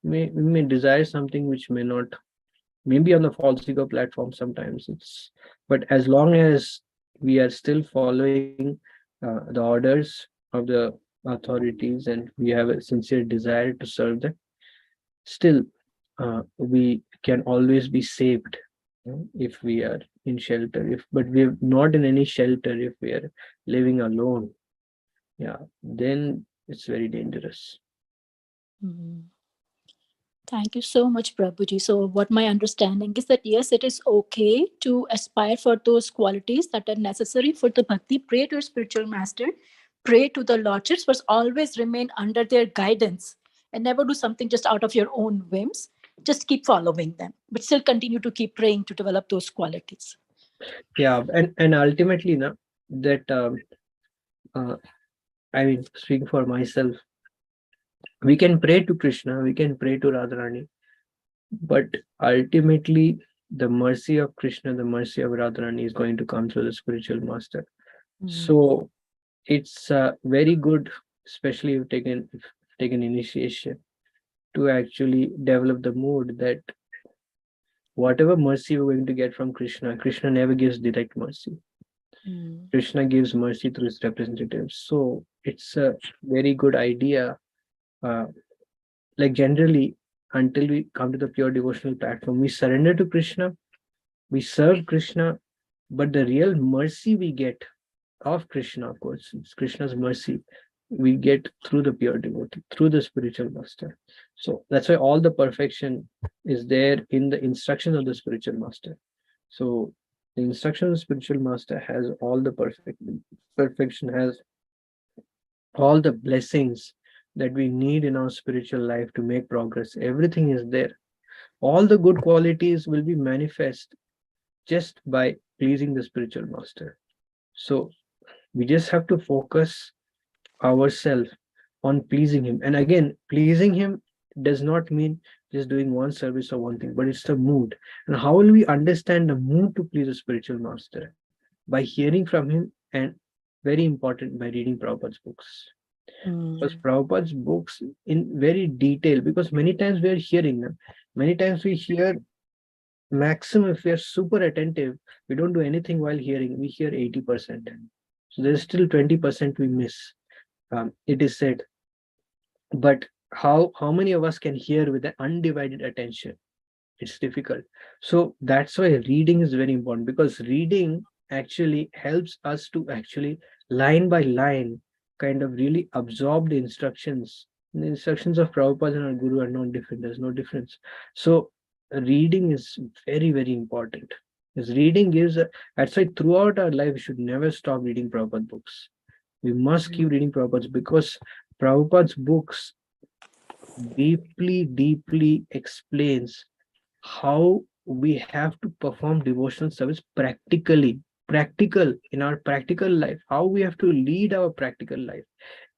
we may desire something which may not, maybe on the false ego platform sometimes it's, but as long as we are still following the orders of the authorities, and we have a sincere desire to serve them, still we can always be saved, if we are in shelter, if but we're not in any shelter, if we are living alone, yeah, then it's very dangerous. Mm. Thank you so much, Prabhuji. So, what my understanding is that yes, it is okay to aspire for those qualities that are necessary for the bhakti. Pray to your spiritual master, pray to the lordships, but always remain under their guidance and never do something just out of your own whims. Just keep following them, but still continue to keep praying to develop those qualities. Yeah, and ultimately now that uh, I mean, speaking for myself, we can pray to Krishna, we can pray to Radharani, but ultimately the mercy of Krishna, the mercy of Radharani is going to come through the spiritual master. Mm, So it's very good, especially if taken initiation, to actually develop the mood that whatever mercy we're going to get from Krishna, Krishna never gives direct mercy. mm, Krishna gives mercy through his representatives. So it's a very good idea. Uh, like generally, until we come to the pure devotional platform, we surrender to Krishna, we serve Krishna, but the real mercy we get of Krishna, of course, it's Krishna's mercy, we get through the pure devotee, through the spiritual master. So that's why all the perfection is there in the instructions of the spiritual master. So the instruction of the spiritual master has all the perfection, has all the blessings that we need in our spiritual life to make progress. Everything is there. All the good qualities will be manifest just by pleasing the spiritual master. So we just have to focus ourselves on pleasing him. And again, pleasing him does not mean just doing one service or one thing, but it's the mood. And how will we understand the mood to please a spiritual master? By hearing from him, and very important, by reading Prabhupada's books. Because Mm. Prabhupada's books in very detail, because many times we are hearing, many times we hear maximum, if we are super attentive, we don't do anything while hearing, we hear 80%. So there's still 20% we miss. It is said, but how many of us can hear with an undivided attention? It's difficult. So that's why reading is very important, because reading actually helps us to actually line by line kind of really absorb the instructions. The instructions of Prabhupada and our Guru are not different. There's no difference. So reading is very, very important. Because reading gives that's why throughout our life we should never stop reading Prabhupada books. We must keep reading Prabhupada's, because Prabhupada's books deeply, deeply explains how we have to perform devotional service practically, practical in our practical life, how we have to lead our practical life.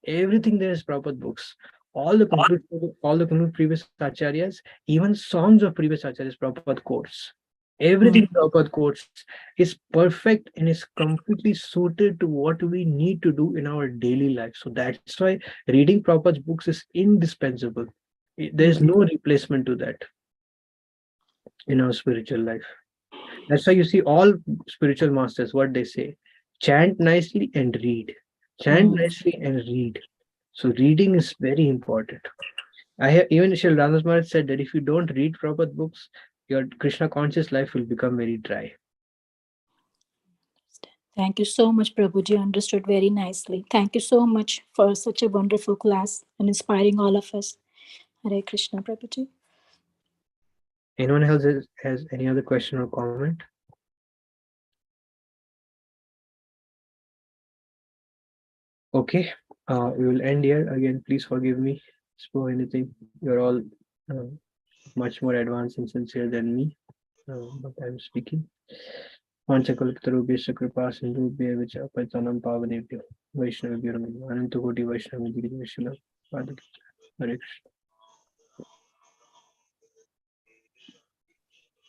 Everything there is Prabhupada books. All the complete previous acharyas, even songs of previous acharyas, Prabhupada quotes. Everything Mm. Prabhupada quotes is perfect and is completely suited to what we need to do in our daily life. So that's why reading Prabhupada's books is indispensable. There's Mm. no replacement to that in our spiritual life. That's why you see all spiritual masters, what they say: chant nicely and read. Chant Mm. nicely and read. So reading is very important. I have even Shri Ramdas Maharaj said that if you don't read Prabhupada books, your Krishna conscious life will become very dry. Thank you so much, Prabhuji. Understood very nicely. Thank you so much for such a wonderful class and inspiring all of us. Hare Krishna, Prabhuji. Anyone else has any other question or comment? Okay, we will end here. Again, please forgive me for anything. You're all uh, much more advanced and sincere than me, but I'm speaking. पांचकल्पतरुभ्यश्च कृपा सिन्धुभ्यश्च पतितानां पावनेभ्यो वैष्णवेभ्यो नमः। अनन्तकोटि वैष्णवदिग्गजशील पादुके हरे Krishna.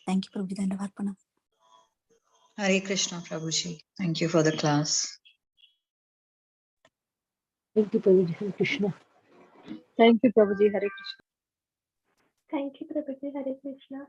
Thank you, Prabhuji. Dandavat. Hare Krishna, Prabhuji. Thank you for the class. Thank you, Prabhuji. Hare Krishna. Thank you, Prabhuji. Hare Krishna. Thank you, Prabhuji. Hare Krishna.